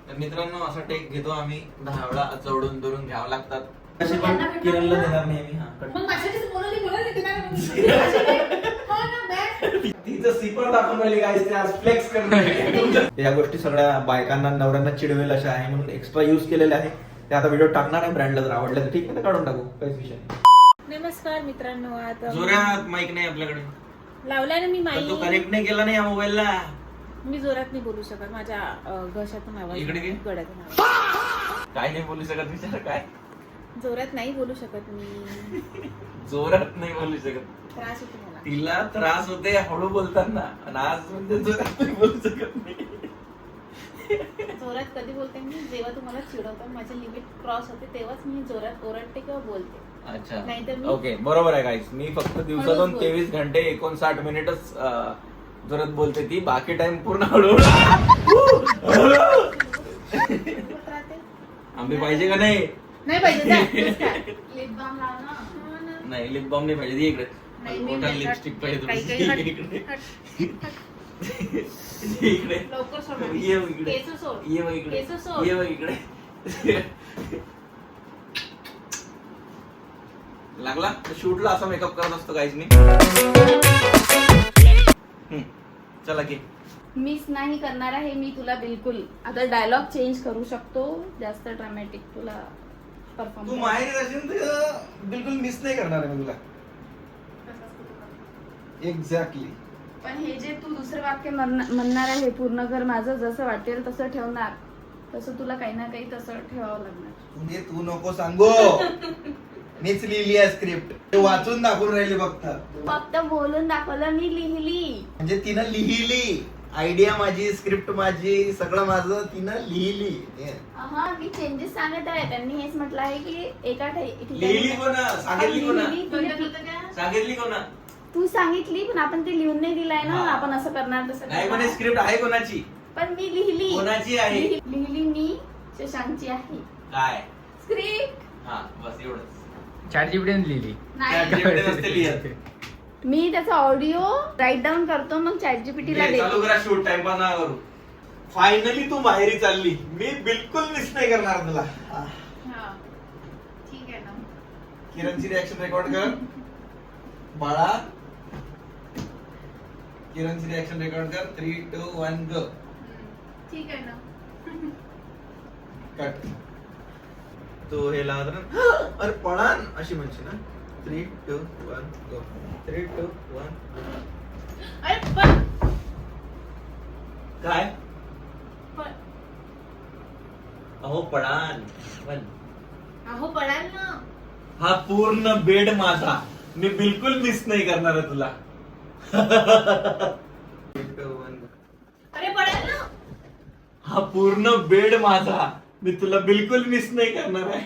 तर मित्रांनो असा टेक घेतो आम्ही 10 वेळा चढून धरून घ्यावं लागतात. अशी पण किरणला देणार नाही आम्ही. मग माझ्याशीच बोलवली तिचं सिपर दाखवून राहिली गाईस, ते आज फ्लेक्स करणार. या गोष्टी सगळ्या बायकांना नवऱ्यांना चिडवेल अशा आहे म्हणून एक्स्ट्रा यूज केलेले आहे. ते आता व्हिडिओ टाकणार आहे. ब्रँडला जर आवडलं तर ठीक आहे, काढून टाकू, काहीच विषय नाही. नमस्कार मित्रांनो, आता जोरात माईक नाही आपल्याकडे, लावलाय ना मी तो कनेक्ट नाही केला नाही या मोबाईलला. मी जोरात नाही बोलू शकत, माझ्या घशातून आवाज, इकडे घे. गळ्यातून आवाज. काय नाही बोलू शकत, विचार काय जोरात नाही बोलू शकत मी. जोरात नाही बोलू शकत. त्रास होतो मला. तिला त्रास होते हळू बोलताना, आणि आज म्हणजे जोरात नाही बोलू शकत नाही. जोरात कधी बोलते मी, जेव्हा तुम्हाला चिडवतात, माझी लिमिट क्रॉस होते तेव्हाच मी जोरात ओरडते किंवा बोलते. अच्छा, नाहीतर मी ओके, बरोबर आहे गाईस. मी फक्त दिवसातून 23 घंटे 59 मिनिटच जोरात बोलते, ती बाकी टाइम पूर्ण हळू आंबे पाहिजे का नाही? नाही पाहिजे. लिप बाम लाव ना. नाही, लिप बाम नाही पाहिजे. इकडे लिपस्टिक पाहिजे इकडे. इकडे लवकर सोड. ये इकडे, केस सोड. ये इकडे, केस सोड. ये इकडे. लागला शूटला असा मेकअप करत असतो गाईज मी. चला की मिस नाही करणार आहे मी तुला बिलकुल. आता डायलॉग चेंज करू शकतो, जास्त ड्रामॅटिक तुला परफॉर्म. तू माहेर असेल तर बिलकुल मिस नाही करणार आहे मी तुला. एक्झॅक्टली. पण हे जे तू दुसरं वाक्य म्हणणार आहे, पूर्ण कर माझं, जसं वाटेल तसं ठेवणार, तसं तुला काही ना काही तसं ठेवावं लागणार. तू नको सांगू. मीच लिहिली आहे स्क्रिप्ट, वाचून दाखवून राहिली फक्त. फक्त बोलून दाखवलं, मी लिहिली. म्हणजे तिनं लिहिली. आयडिया माझी, स्क्रिप्ट माझी, सगळं माझं तिनं लिहिली. हा, मी चेंजेस सांगत आहे. त्यांनी हेच म्हटलं आहे की एका लिहिली कोणा? सांगितली कोणा? सांगितली कोणा? तू सांगितली, पण आपण ते लिहून नाही दिलाय ना. हा. आपण असं करणार तसं नाही म्हणे, स्क्रिप्ट आहे कोणाची? पण मी लिहिली. कोणाची आहे? लिहिली मी, शशांकची आहे काय स्क्रिप्ट. हा, बस एवढंच. ChatGPT लिहिली. नसते लिहत. मी त्याचा ऑडिओ राईट डाऊन करतो, मग ChatGPT ला चालू देतो. करा शूट, टाइमपास ना करू. फायनली तू माहेरी चालली. मी बिलकुल मिस नाही करणार तुला. ठीक आहे ना. किरणची रिॲक्शन रेकॉर्ड कर बाळा. किरणची रिॲक्शन रेकॉर्ड कर. 3, 2, 1 गो. ठीक आहे ना. कट. तो हे लावत ना, अरे पळान अशी म्हणशी ना. 3, 2, 1 गो. 3, 2, 1 अरे पण काय? पण अहो पळान पण. अहो पडाल ना. हा पूर्ण बेड माझा. मी बिलकुल मिस नाही करणार आहे तुला. अरे पडाल ना. हा पूर्ण बेड माझा. मी तुला बिलकुल मिस नाही करणार आहे.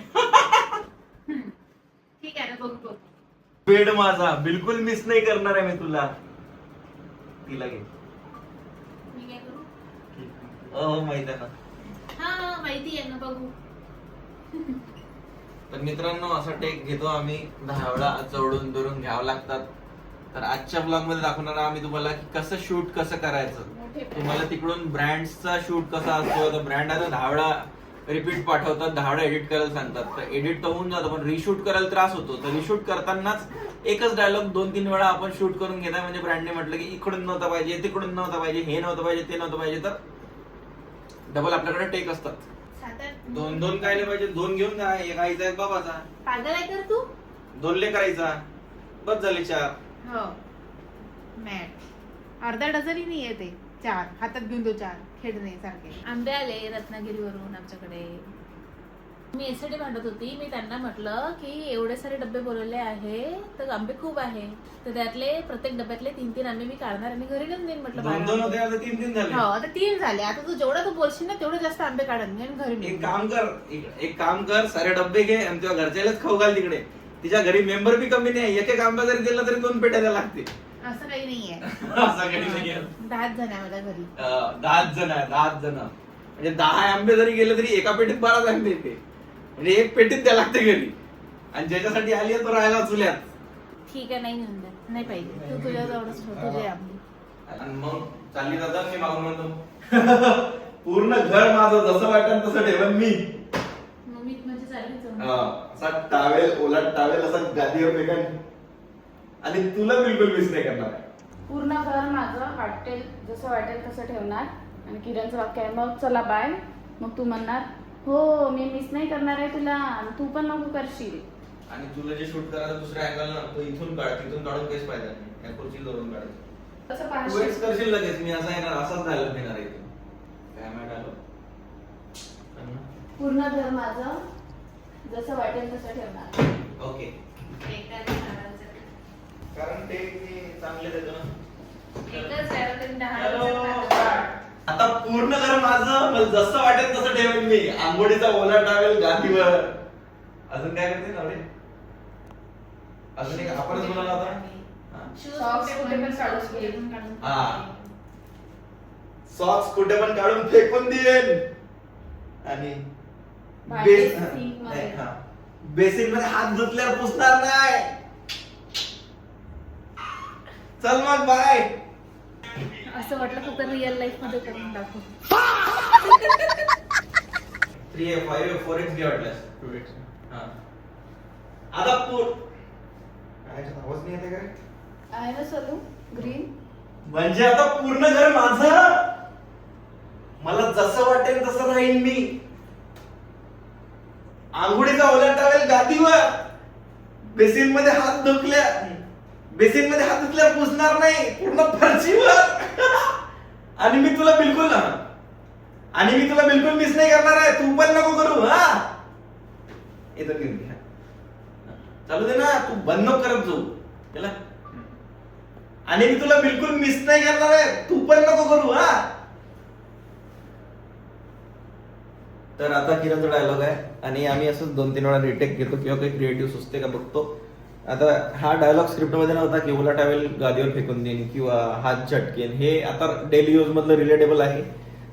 ठीक आहे ना, बघू. बेड माझा, बिलकुल मिस नाही करणार आहे मी तुला. तिला घे. मी काय करू? हो माहित आहे ना. हा, माहिती आहे ना, बघू. तर मित्रांनो असा टेक घेतो आम्ही 10 वेळा चढून धरून घ्यावं लागतात. तर आजच्या ब्लॉग मध्ये दाखवणार आम्ही तुम्हाला की कसं शूट कसं करायचं. तुम्हाला तिकडून ब्रँडचा शूट कसा असतो, तर ब्रँड आता 10 वेळा रिपीट पाठवतात, 10 वेळा एडिट करायला सांगतात. तर एडिट तर होऊन जातं, पण रिशूट करायला त्रास होतो. तर रिशूट करतानाच एकच डायलॉग 2-3 वेळा आपण शूट करून घेता. म्हणजे ब्रँडने म्हटलं की इकडून नव्हतं पाहिजे, तिकडून नव्हतं पाहिजे, हे नव्हतं पाहिजे, ते नव्हतं पाहिजे, तर डबल आपल्याकडे टेक असतात. 2 काय नाही पाहिजे, 2 घेऊन जा. एक आईचा, एक बाबाचा. पागल आहे तर तू. 2 करायचा, बस झाले 4. हो, मॅट अर्धा डझनही नाही येते. 4 हातात घेऊन 4 खेळणे सारखे. आंबे आले रत्नागिरीवरून आमच्याकडे. मी यासाठी भांडत होती. मी त्यांना म्हटलं की एवढे सारे डब्बे बोलवले आहे, तर आंबे खूप आहे, तर त्यातले प्रत्येक डब्यातले 3-3 आंबे मी काढणार आणि घरी घेऊन देईन म्हटलं. 2 होते, आता 3 झाले. हो, आता 3 झाले. आता तू जेवढं तू बोलशील ना तेवढं जास्त आंबे काढून घे आणि घरी नेऊन दे. एक काम कर, सारे डब्बे घे आणि तुझ्या घरच्यालाच खाऊ घाल तिकडे. तिच्या घरी मेंबर बी कमी नाही. एक आंबा जरी दिला तरी 2 पेट्या द्यायला लागते. असं काही नाहीये. असं काही नाहीये. 10 जण आहे माझ्या घरी. 10 जण आहे. 10 जण म्हणजे 10 आंबे जरी गेले तरी एका पेटीत 12 आंबे येते. म्हणजे 1 पेटीत द्यायला लागते घरी. आणि ज्याच्यासाठी आली आहे तो राहायला चुल्यात. ठीक आहे, नाही घेऊन द्या. नाही पाहिजे. तू तुझ्या जवळच ठेव तुझे आंबे. आणि मग चालली जातात मी मागून म्हणतो पूर्ण घर माझं जसं वाटेल तसं ठेवन मी. मग मी म्हणजे चालली जाऊन. असा टावेल, ओला टावेल असा गादीवर फेकन आणि तुला बिलकुल मिस नाही करणार. पूर्ण घर माझं वाटेल जसं वाटेल तसं ठेवणार. आणि किरणचं वाक्य आहे मग चला बाय. मग तू म्हणणार हो मी मिस नाही करणार आहे तुला आणि तू पण नको करशील. आणि तुला जे शूट करायचं दुसऱ्या अँगल ना तो इथून काढ, तिथून काढून काहीच फायदा नाही. या खुर्ची धरून काढायचं. तसं तू पाहशील. एक्स करशील लगेच, मी असा येणार, असाच डायलॉग देणार आहे. काय माहिती डायलॉग पूर्ण घर माझं जसं वाटेल तसं ठेवणार. ओके. एकाच झाडाचं. कारण ते चांगले देतो ना. एकच झाडाचं दहा Hello, झाडाचं. आता पूर्ण घर माझं, मला जसं वाटेल तसं ठेवेन मी. आंघोळीचा ओला टावेल गादीवर. अजून काय करते ना रे? अजून एक आपणच बोलायला होता. Shoes Socks कुठे कुठे पण काढून कुठे पण काढून हा. सॉक्स कुठे पण काढून फेकून देईन. आणि भांडे बेस- sink मध्ये. नाही, हा. बेसिन मध्ये हात धुतल्यावर पुसणार नाही. चल मग बाय. असं वाटलं फक्त रिअल लाईफ मध्ये करून दाखव. 3 5 4x घे वाटल्यास. 2x. हा. आता आवाज नाही येते काय? आहे ना सलू ग्रीन. म्हणजे आता पूर्ण घर माझं, मला जसं वाटेल तसं राहीन मी. आंघोळीचा ओला टावेल गादीवर. बेसिन मध्ये हात धुतल्या, बेसिन मध्ये हात धुतल्यावर पुसणार नाही, पूर्ण फरशीवर. आणि मी तुला बिलकुल मिस नाही करणार आहे. तू पण नको करू. हा येतो घेऊन घे. चालू दे ना, तू बंद नको करत जाऊ त्याला. आणि मी तुला बिलकुल मिस नाही करणार आहे. तू पण नको करू. हा तर आता किरणचा डायलॉग आहे आणि आम्ही असंच 2-3 वेळा रिटेक घेतो किंवा काही क्रिएटिव्ह सुचते का बघतो. आता हा डायलॉग स्क्रिप्ट मध्ये नव्हता की ओला टावेल गादीवर फेकून देईन किंवा हात झटकेन. हे आता डेली यूज मधलं रिलेटेबल आहे.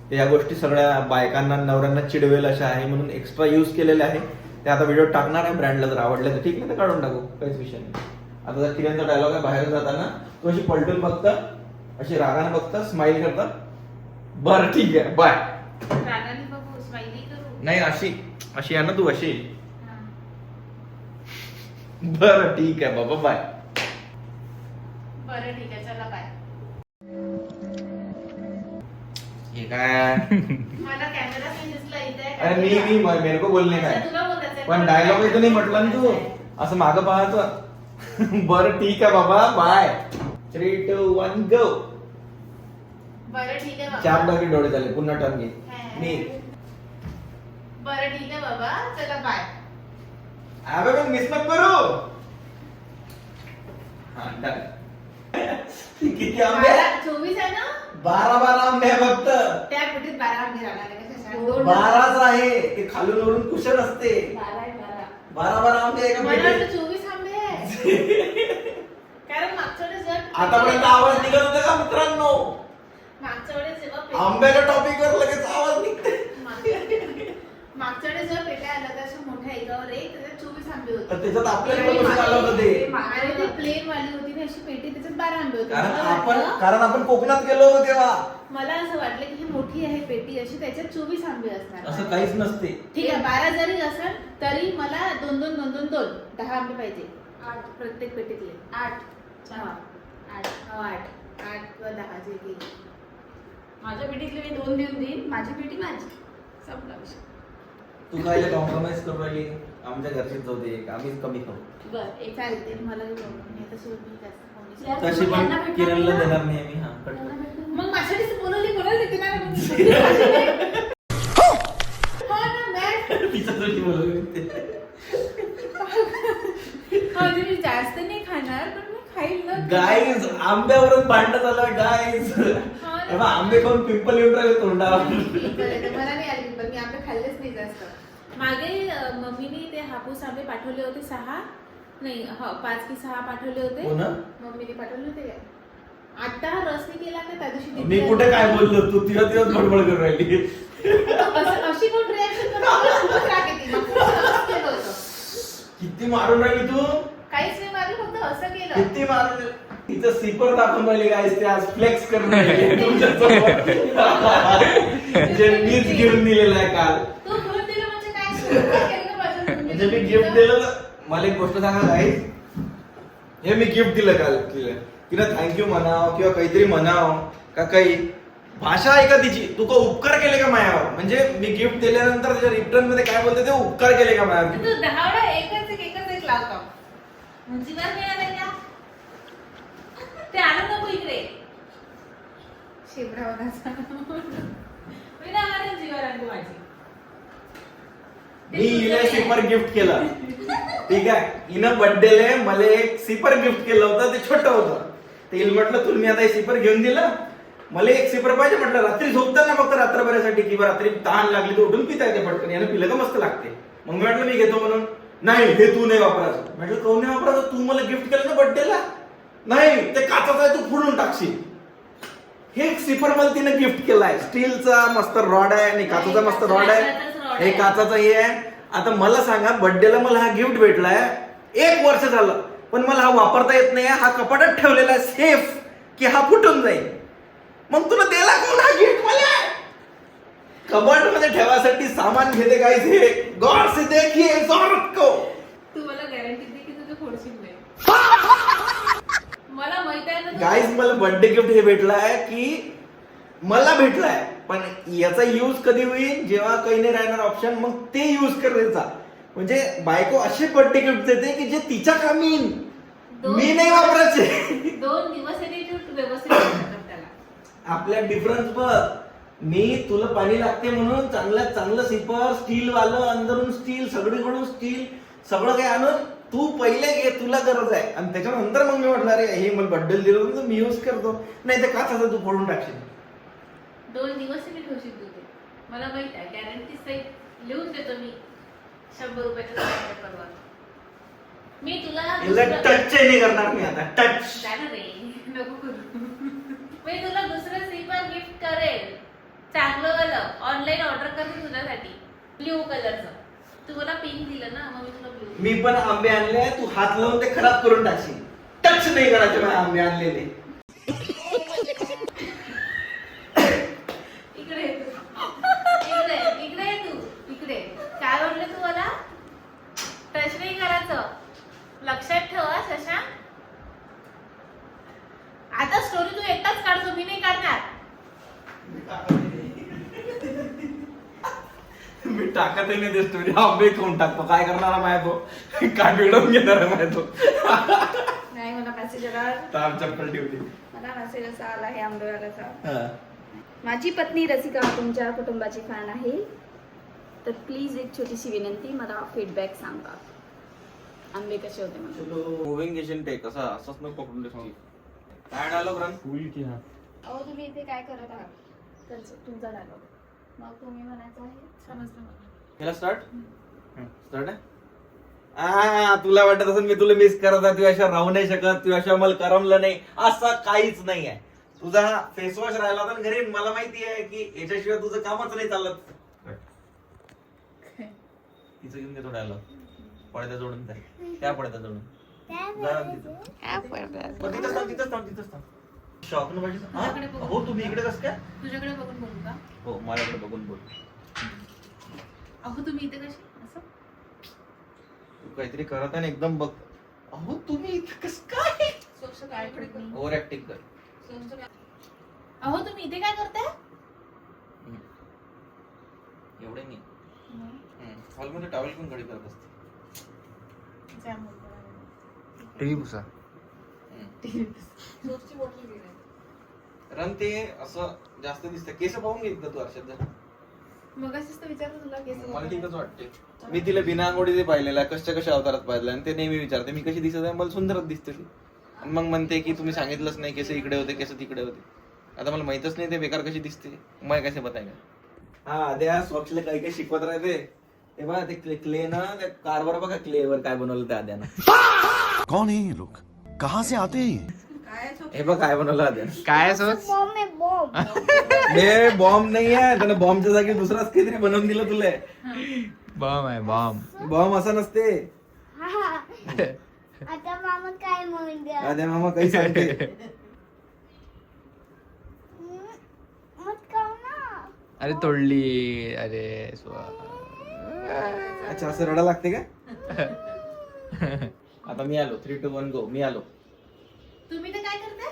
ते या गोष्टी सगळ्या बायकांना नवऱ्यांना चिडवेल अशा आहे म्हणून एक्स्ट्रा यूज केलेले आहे. ते आता व्हिडिओ टाकणार आहे. ब्रँडला जर आवडले तर ठीक नाही, तर काढून टाकू, काहीच विषय नाही. आता जर किरणचा डायलॉग आहे, बाहेर जाताना तो अशी पलटून बघता, अशी रागाने बघता, स्माइल करता, बरं ठीक आहे बाय. रागाने बघू, स्माइली करू. नाही अशी आहे ना तू, अशी. हा. बरं ठीक आहे बाबा बाय. बरं ठीक आहे चला बाय. हे काय? मला कॅमेरा नाही दिसला इथे. अरे मी मेरे को बोलणे काय, तुला बोलायचंय. पण डायलॉग इथं नाही म्हटलं ना तू, असं मागं पाहायचं. बरं ठीक आहे बाबा बाय. 3 2 1 गो. बरं ठीक आहे चार बाबा. बाकी डोळे झाले, पुन्हा टर्न घे. मी बरं ठीक आहे बाबा चला बाय. अबे मग मिस मत करू. हा डन. किती आंबे? 24 आहे ना. 12 आंबे आहे फक्त. त्या पेटीत 12 आंबे राहणार आहे कशा. 12च आहे. ते खालून वरून कुशन असते. 12 आंबे आहे का मला पेटीत? वाटलं 24 आंबे आहे. कारण मागच्या वेळेस आतापर्यंत आवाज निघत होता का मित्रांनो? मागच्या वेळेस जेव्हा आंब्याच्या टॉपिक वर लगेच आवाज निघते. मागच्या वेळेस जेव्हा पेट्या आल्या त्या अशा मोठ्या एकावर एक त्याच्यात 24 आंबे होते. तर त्याच्यात आपल्याला कसं आलं होतं ते? आणि ती प्लेन वाली होती ना अशी पेटी त्याच्यात 12 आंबे होते. कारण आपण कोकणात गेलो होतो तेव्हा. मला असं वाटलं की ही मोठी आहे पेटी अशी त्याच्यात 24 आंबे असणार. असं काहीच नसते. ठीक आहे 12 जरी असेल तरी मला 2 10 आंबे पाहिजे. 8 प्रत्येक पेटीतले 8 किंवा 10 जे काही. माझ्या पेटीतले मी 2 देऊन देईन. माझी पेटी माझी. संपला विषय. तू काय कॉम्प्रोमाइज करू राहिली? आमच्या घरचीच जाऊ दे, आम्हीच कमी खाऊ. बरं एक चालते मला प्रॉब्लेम नाही तशी मी जास्त खाऊ नाही. तशी पण किरणला देणार नाही आम्ही. हा कट. मग माझ्यासाठी बोलायला देते ना. हो ना मॅम. तिच्यासाठी बोलवली ते. म्हणजे मी जास्त नाही खाणार पण मी खाईल ना. गाईज आंब्यावरून भांडण झालं गाईज. तेव्हा आंबे खाऊन पिंपल येऊन राहिले तोंडावर. मला नाही आली पण मी आंबे खाल्लेच नाही जास्त. मागे मम्मीने ते हापूस आंबे पाठवले होते 6 नाही 5 की 6 पाठवले होते. हो ना? मम्मीने पाठवले होते काय? आता रसने केला का त्या दिवशी मी दीदीला- कुठे काय बोललो? तू तिला बडबड करून राहिली. अशी कोण रिॲक्शन खूपच राग येते. मग खूप रस केलं होतं. किती मारून राहिली तू? काहीच नाही मारलं फक्त असं केलं. किती मारून तिचं सिपर दाखवून राहिली गाईज. ते आज फ्लेक्स करून राहिली तुमच्यासमोर. म्हणजे मीच घेऊन दिलेला आहे काल. तू घेऊन दिलं म्हणजे काय? काय केलं माझं? म्हणजे मी गिफ्ट दिलं तर मला एक गोष्ट सांगा काय, हे मी गिफ्ट दिलं काल तिला थँक्यू म्हणाव किंवा काहीतरी म्हणाव का काही भाषा आहे का तिची, तू का उपकार केले का मायावर, म्हणजे मी गिफ्ट दिल्यानंतर त्याच्या रिटर्न मध्ये काय बोलते ते उपकार केले का मायावर. तू 10 वेळा एकच एक लावतो. म्हणजे काय मिळालं का? ते आलं नको इकडे. शेबरावनाचा. मी ना मला जीवावर आली माझी. मी हिला सिपर गिफ्ट केलं, ठीक आहे. हिनं बर्थडेले मला एक सिपर गिफ्ट केलं होतं, ते छोटं होतं. ते हिला म्हटलं तुला मी आता हे सिपर घेऊन दिलं, मला एक सिपर पाहिजे म्हटलं. रात्री झोपताना फक्त रात्रभरासाठी किंवा रात्री तहान लागली तर उठून पिता येते पटकन, यानं पिलं का मस्त लागते. मग मी म्हटलं मी घेतो म्हणून. नाही हे तू नाही वापरायचं. म्हटलं काऊन नाही वापरायचं, तू मला गिफ्ट केलं ना बर्थडेला. नाही ते काचाचं आहे, तू फोडून टाकशील. हे सिपर मला तिने गिफ्ट केलाय, स्टीलचा मस्त रॉड आहे आणि काचाचा मस्त रॉड आहे. हे काचाचं हे आहे. आता मला सांगा बर्थडेला मला हा गिफ्ट भेटलाय, 1 वर्ष झालं, पण मला हा वापरता येत नाही. हा कपाटात ठेवलेला आहे सेफ, की हा फुटून जाईल. मग तुला द्यायला कोण हा गिफ्ट मला? कबर्ड मध्ये ठेवायसाठी सामान घेते गाईस. हे गौर से देखिए इस औरत को. तू मला गॅरंटी दे की तुझं फोडशील नाही. मला माहित आहे ना. गाईस मला बर्थडे गिफ्ट हे भेटलाय की मला भेटलाय, पण याचा यूज कधी होईल जेव्हा काही नाही राहणार ऑप्शन, मग ते यूज करायचा. म्हणजे बायको असे बर्थडे गिफ्ट देते की जे तिच्या कामी येईल, मी नाही वापरायचे. 2 दिवस व्यवस्थित त्याला. आपल्या डिफरन्स बघ. मी तुला पाणी लागते म्हणून चांगल्यात चांगलं सिपर, स्टील वालं, अंदरून स्टील, सगळीकडून स्टील, सगळं काही आणून तू पहिले घे, तुला गरज आहे. आणि त्याच्यानंतर मग मी म्हटलं अरे हे मला बड्डे दिलं होतं मी यूज करतो. नाही ते काचाचं तू फोडून टाकशील. 2 दिवस मी ठेवशील तू ते. मला माहित आहे, गॅरंटी सहित लिहून देतो मी. 100 रुपयाचा स्टॅम्प परवा. मी तुला टच नाही करणार मी आता. टच जाणार रे, नको करू. मी तुला दुसरं स्लीपर गिफ्ट करेल, चांगलं वालं. ऑनलाईन ऑर्डर करते तुझ्यासाठी, ब्ल्यू कलरचं. तू मला पिंक दिलं ना, मग मी तुला ब्ल्यू. मी पण आंबे आणले, तू हात लावून ते खराब करून टाकशील. टच नाही करायचे मला आंबे आणलेले. इकडे इकडे तू इकडे. काय म्हटलं तू मला? टच नाही करायचं, लक्षात ठेवा शशांक. आता स्टोरी तू एकटाच काढतो, मी नाही काढणार. मी टाकतही नाही ते स्टोरी. आंबे खाऊन टाकतो, काय करणार माय तो, काय मिळवून घेणार माय तो. नाही मला मेसेज आला, ताम चप्पल ठेवली. मला मेसेज असा आला आहे आंबेवाल्याचा. माझी पत्नी रसिका तुमच्या कुटुंबाची फॅन आहे, तर प्लीज एक छोटीशी विनंती, मला फीडबॅक सांगा. आंबे कसे होते मला. मूविंग एशियन टेक असं असंच नको पकडून ठेव. काय डायलॉग रन फुल की हा. अहो तुम्ही इथे काय करत आहात, तुमचा डायलॉग. मग तुम्ही म्हणायचं आहे समजलं मला. याला स्टार्ट स्टार्ट आहे. तुला वाटत असेल मी तुला मिस करत आहे, तू अशा राहू नाही शकत, तू अशा मला करमलं नाही, असं काहीच नाही आहे. तुझा हा फेस वॉश राहिला होता घरी, मला माहिती आहे की याच्याशिवाय तुझं कामच नाही चालत. तिचं घेऊन घे थोडा पडद्या जोडून त्या पडद्या जोडून तिथंच थांब. शॉक न पाहिजे. हो तुम्ही इकडे कसं काय? तुझ्याकडे बघून बोलू का? हो माझ्याकडे बघून बोल. अहो तुम्ही इथे कशी असं तू काहीतरी करत आहे ना एकदम बघ. अहो तुम्ही इथे कसं काय? सोक्ष काय कडे ओव्हर ऍक्टिंग कर. अहो तुम्ही इथे काय करताय? एवढे नाही. हॉलमध्ये टॉवेल पण घडी करत असते. टीव्ही पुसा. सोपची बॉटल घेऊन रन ते असं जास्त दिसतं. केस पाहून घेत तू अर्षद. मग अशीच तर विचारलं तुला केस मला ठीकच वाटते. मी तिला बिना आंघोळीचे पाहिलेला, कशा अवतारात पाहिलं, आणि ते नेहमी विचारते मी कशी दिसत आहे, मला सुंदरच दिसते ती. आणि मग म्हणते की तुम्ही सांगितलंच नाही केस इकडे होते केस तिकडे होते. आता मला माहितच नाही ते बेकार कशी दिसते, मग कसे बतायला. हा द्या स्वच्छला काही काही शिकवत राहते. ते बघा ते क्ले ना, त्या कारवर बघा क्लेवर काय बनवलं त्या आद्यानं. कौन है ये लोग, कहाँ से आते हैं? हे बघ काय बनवलं आद्यानं. काय सोच हे बॉम्ब नाही आहे, त्यानं बॉम्बच्या जागी दुसराच काहीतरी बनवून दिलं तुला. बॉम्ब आहे बॉम्ब. बॉम्ब असं नसते. आता मामा काय म्हणते आद्या मामा काही सांगते. मत खाऊ ना. अरे तोडली. अरे अच्छा असं रडा लागते का? आता मी आलो. 3, 2, 1 गो. मी आलो. तुम्ही तर काय करताय?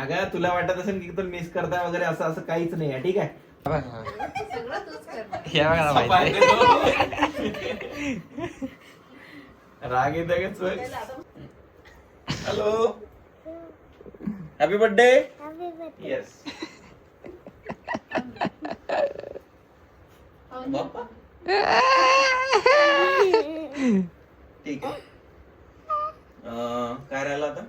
अगं तुला वाटत असेल की तू मिस करताय वगैरे असं असं काहीच नाही आहे. ठीक आहे. सगळं तूच करताय. या बघा माहिती. राग येते का? Hello, happy birthday. येस. बाप्पा ठीक आहे. काय राहिलं आता?